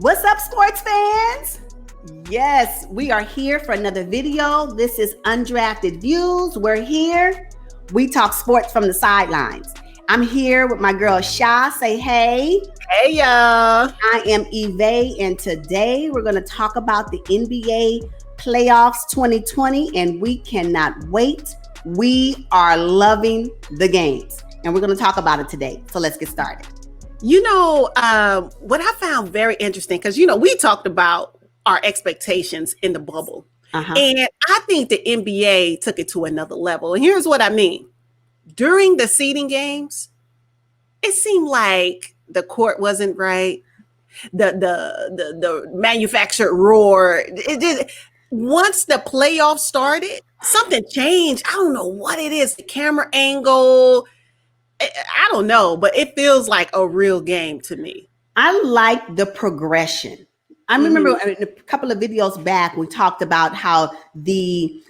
What's up, sports fans? Yes, we are here for another video. This is Undrafted Views. We're here. We talk sports from the sidelines. I'm here with my girl Sha. Say hey. Hey, y'all. I am Evay, and today we're going to talk about the NBA playoffs 2020, and we cannot wait. We are loving the games, and we're going to talk about it today. So let's get started. You know, what I found very interesting, because, we talked about our expectations in the bubble. And I think the NBA took it to another level. And here's what I mean. During the seeding games, it seemed like the court wasn't right. The manufactured roar. Once the playoffs started, something changed. I don't know what it is. The camera angle. I don't know, but it feels like a real game to me. I like the progression. I remember in a couple of videos back, we talked about how the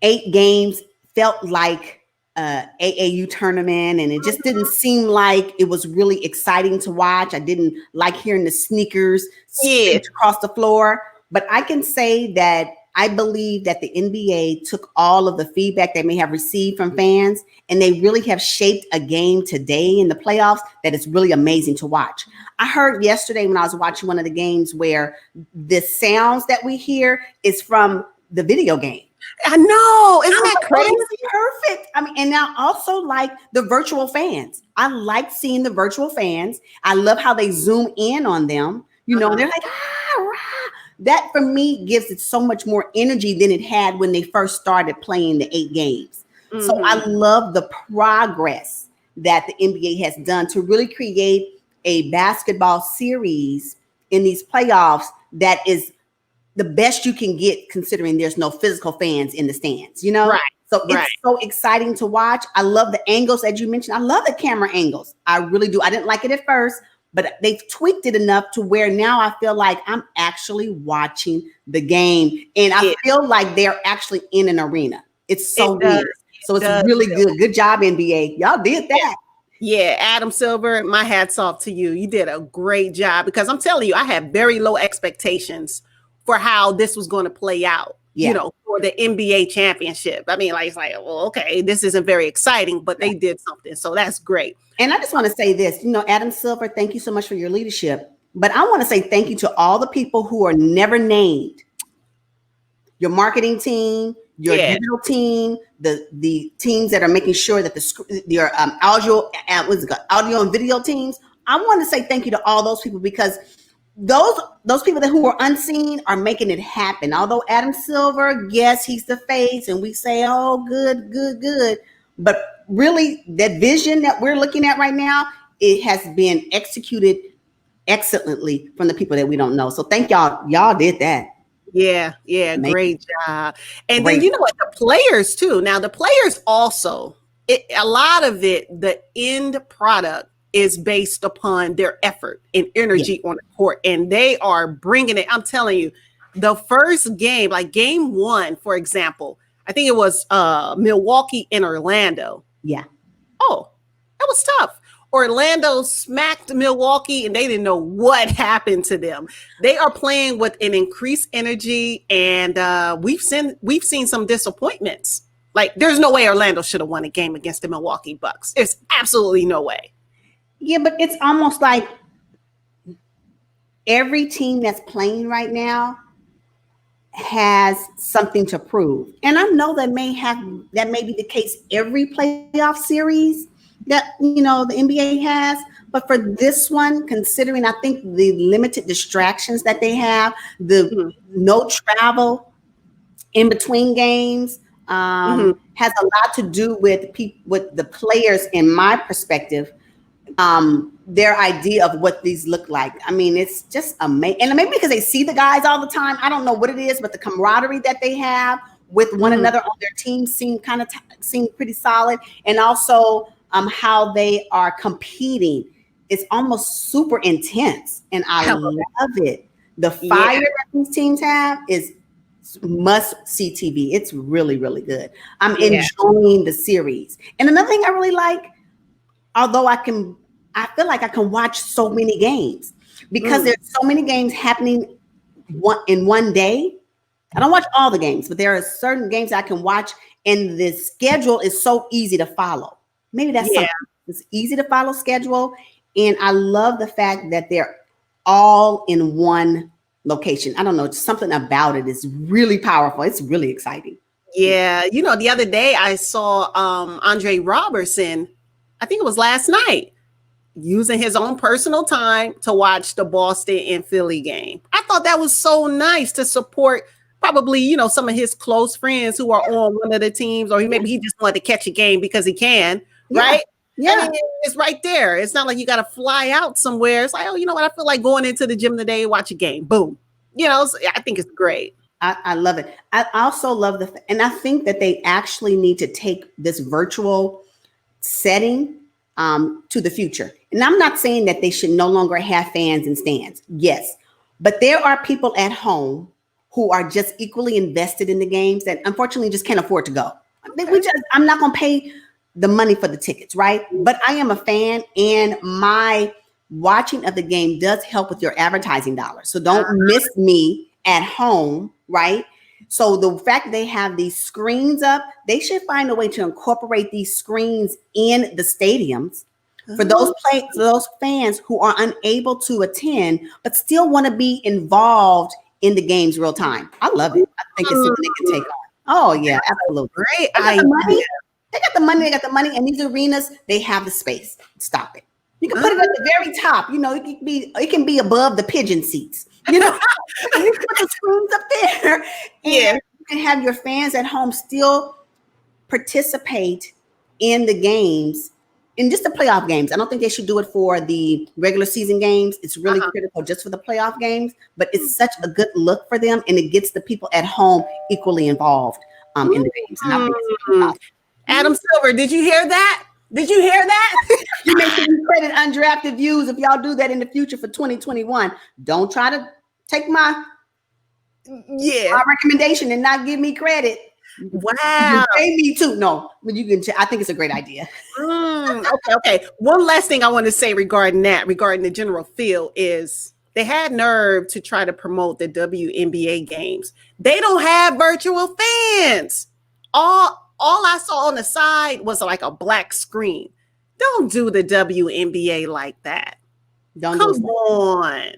8 games felt like AAU tournament, and it just didn't seem like it was really exciting to watch. I didn't like hearing the sneakers across the floor, but I can say that I believe that the NBA took all of the feedback they may have received from fans, and they really have shaped a game today in the playoffs that is really amazing to watch. I heard yesterday when I was watching one of the games where the sounds that we hear is from the video game. I know. Isn't that crazy? Perfect. I mean, and I also like the virtual fans. I like seeing the virtual fans. I love how they zoom in on them. They're like, rah. That for me gives it so much more energy than it had when they first started playing the 8 games. So I love the progress that the NBA has done to really create a basketball series in these playoffs that is the best you can get, considering there's no physical fans in the stands, Right. So it's so exciting to watch. I love the angles that you mentioned. I love the camera angles. I really do. I didn't like it at first, but they've tweaked it enough to where now I feel like I'm actually watching the game, and I feel like they're actually in an arena. It's so weird. So it's really good. Good job, NBA. Y'all did that. Yeah, Adam Silver, my hat's off to you. You did a great job, because I'm telling you, I had very low expectations for how this was going to play out, for the NBA championship. I mean, it's like, well, okay, this isn't very exciting, but they did something. So that's great. And I just want to say this, Adam Silver, thank you so much for your leadership. But I want to say thank you to all the people who are never named. Your marketing team, your digital team, the teams that are making sure that your audio and video teams. I want to say thank you to all those people, because those people who are unseen are making it happen. Although Adam Silver, yes, he's the face, and we say, oh, good. But really, that vision that we're looking at right now, it has been executed excellently from the people that we don't know. So thank y'all. Y'all did that. Yeah, great job. And then you know what, the players too. Now the players also, a lot of it, the end product is based upon their effort and energy on the court, and they are bringing it. I'm telling you, the first game, like game 1, for example, I think it was Milwaukee and Orlando. Yeah. Oh, that was tough. Orlando smacked Milwaukee, and they didn't know what happened to them. They are playing with an increased energy, and we've seen some disappointments. Like, there's no way Orlando should have won a game against the Milwaukee Bucks. There's absolutely no way. Yeah, but it's almost like every team that's playing right now has something to prove. And I know that may be the case every playoff series that the NBA has, but for this one, considering I think the limited distractions that they have, the no travel in between games, has a lot to do with the players, in my perspective, their idea of what these look like. I mean, it's just amazing. And maybe because they see the guys all the time, I don't know what it is, but the camaraderie that they have with one another on their team seem pretty solid. And also how they are competing. It's almost super intense, and I love it. The fire that these teams have is must see TV. It's really, really good. I'm enjoying the series. And another thing I really like, although I feel like I can watch so many games. because there's so many games happening in one day. I don't watch all the games, but there are certain games I can watch, and the schedule is so easy to follow. Maybe that's something. It's easy to follow schedule, and I love the fact that they're all in one location. I don't know, something about it is really powerful. It's really exciting. Yeah, the other day I saw Andre Robertson, I think it was last night, using his own personal time to watch the Boston and Philly game. I thought that was so nice to support probably, some of his close friends who are on one of the teams, or maybe he just wanted to catch a game because he can, right? Yeah. I mean, it's right there. It's not like you got to fly out somewhere. It's like, oh, you know what? I feel like going into the gym today, watch a game. Boom. I think it's great. I love it. I also love and I think that they actually need to take this virtual setting to the future. And I'm not saying that they should no longer have fans and stands. Yes, but there are people at home who are just equally invested in the games that unfortunately just can't afford to go. I'm not going to pay the money for the tickets, right? But I am a fan, and my watching of the game does help with your advertising dollars. So don't miss me at home, right? So the fact that they have these screens up, they should find a way to incorporate these screens in the stadiums for those fans who are unable to attend but still want to be involved in the games real time. I love it. I think it's something they can take on. Oh yeah, absolutely. Great. They got the money, and these arenas, they have the space. Stop it. You can put it at the very top. It can be above the pigeon seats. You can put the screens up there. And you can have your fans at home still participate in the games, in just the playoff games. I don't think they should do it for the regular season games. It's really critical just for the playoff games, but it's such a good look for them, and it gets the people at home equally involved in the games. And Adam Silver, did you hear that? You make sure you credit Undrafted Views if y'all do that in the future for 2021. Don't try to take my recommendation and not give me credit. Wow. You pay me too. No, but you can. I think it's a great idea. Okay. One last thing I want to say regarding the general feel is they had nerve to try to promote the WNBA games. They don't have virtual fans. All I saw on the side was like a black screen. Don't do the WNBA like that. Come on.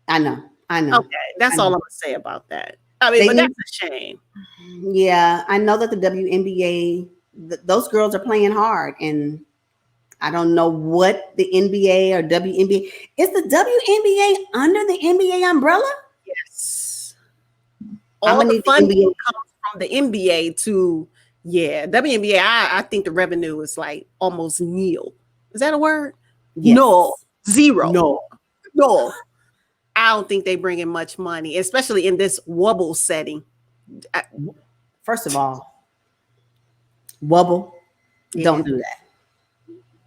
I know. Okay, that's all I'm gonna say about that. I mean, but that's a shame. Yeah, I know that the WNBA, those girls are playing hard, and I don't know what the NBA or WNBA is. The WNBA under the NBA umbrella? Yes. All the funding comes from the NBA to. Yeah, WNBA, I think the revenue is like almost nil. Is that a word? Yes. No, zero. No. I don't think they bring in much money, especially in this Wubble setting. First of all, Wubble, don't do that.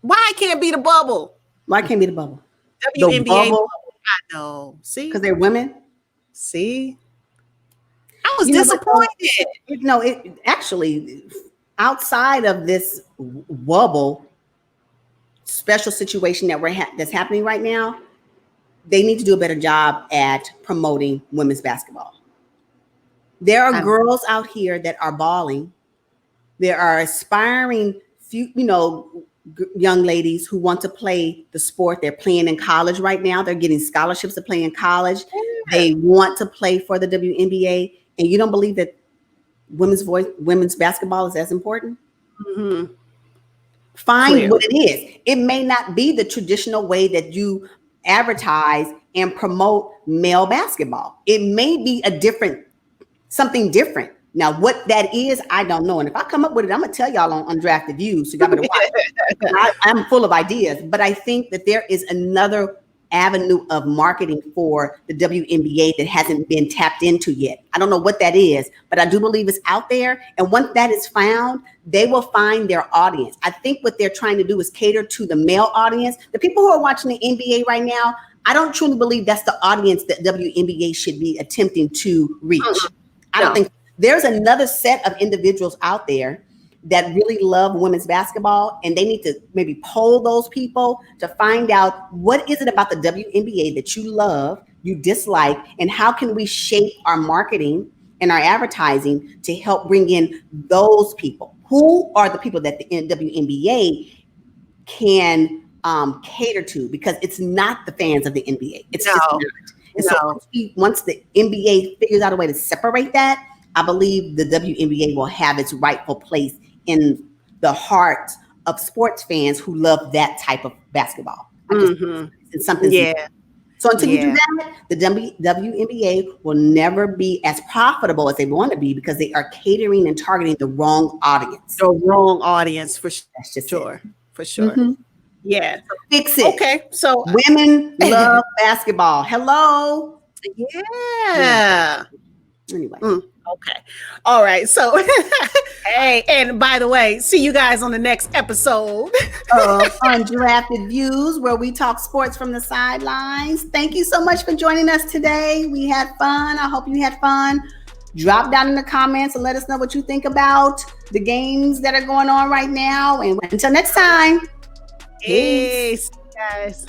Why can't be the bubble? Why can't be the bubble? WNBA bubble. I know. See? Because they're women? See? I was disappointed. It actually, outside of this Wubble special situation that's happening right now, they need to do a better job at promoting women's basketball. There are girls out here that are balling. There are aspiring, young ladies who want to play the sport. They're playing in college right now. They're getting scholarships to play in college. Yeah. They want to play for the WNBA. And you don't believe that women's basketball is as important? Mm-hmm. Find what it is. It may not be the traditional way that you advertise and promote male basketball. It may be something different. Now, what that is, I don't know. And if I come up with it, I'm going to tell y'all on Undrafted View. So y'all better watch. I'm full of ideas. But I think that there is another avenue of marketing for the WNBA that hasn't been tapped into yet. I don't know what that is, but I do believe it's out there. And once that is found, they will find their audience. I think what they're trying to do is cater to the male audience. The people who are watching the NBA right now, I don't truly believe that's the audience that WNBA should be attempting to reach. I don't think there's another set of individuals out there that really love women's basketball, and they need to maybe poll those people to find out what is it about the WNBA that you love, you dislike, and how can we shape our marketing and our advertising to help bring in those people. Who are the people that the WNBA can cater to? Because it's not the fans of the NBA. It's just not. And so once the NBA figures out a way to separate that, I believe the WNBA will have its rightful place in the heart of sports fans who love that type of basketball. It's something. Yeah. So until you do that, the WNBA will never be as profitable as they want to be because they are catering and targeting the wrong audience. The wrong audience, for sure. For sure. Yeah. So fix it. Okay. So women love basketball. Hello. Yeah. Anyway. Okay. All right. So, hey, and by the way, see you guys on the next episode of Undrafted Views, where we talk sports from the sidelines. Thank you so much for joining us today. We had fun. I hope you had fun. Drop down in the comments and let us know what you think about the games that are going on right now. And until next time. Peace, guys.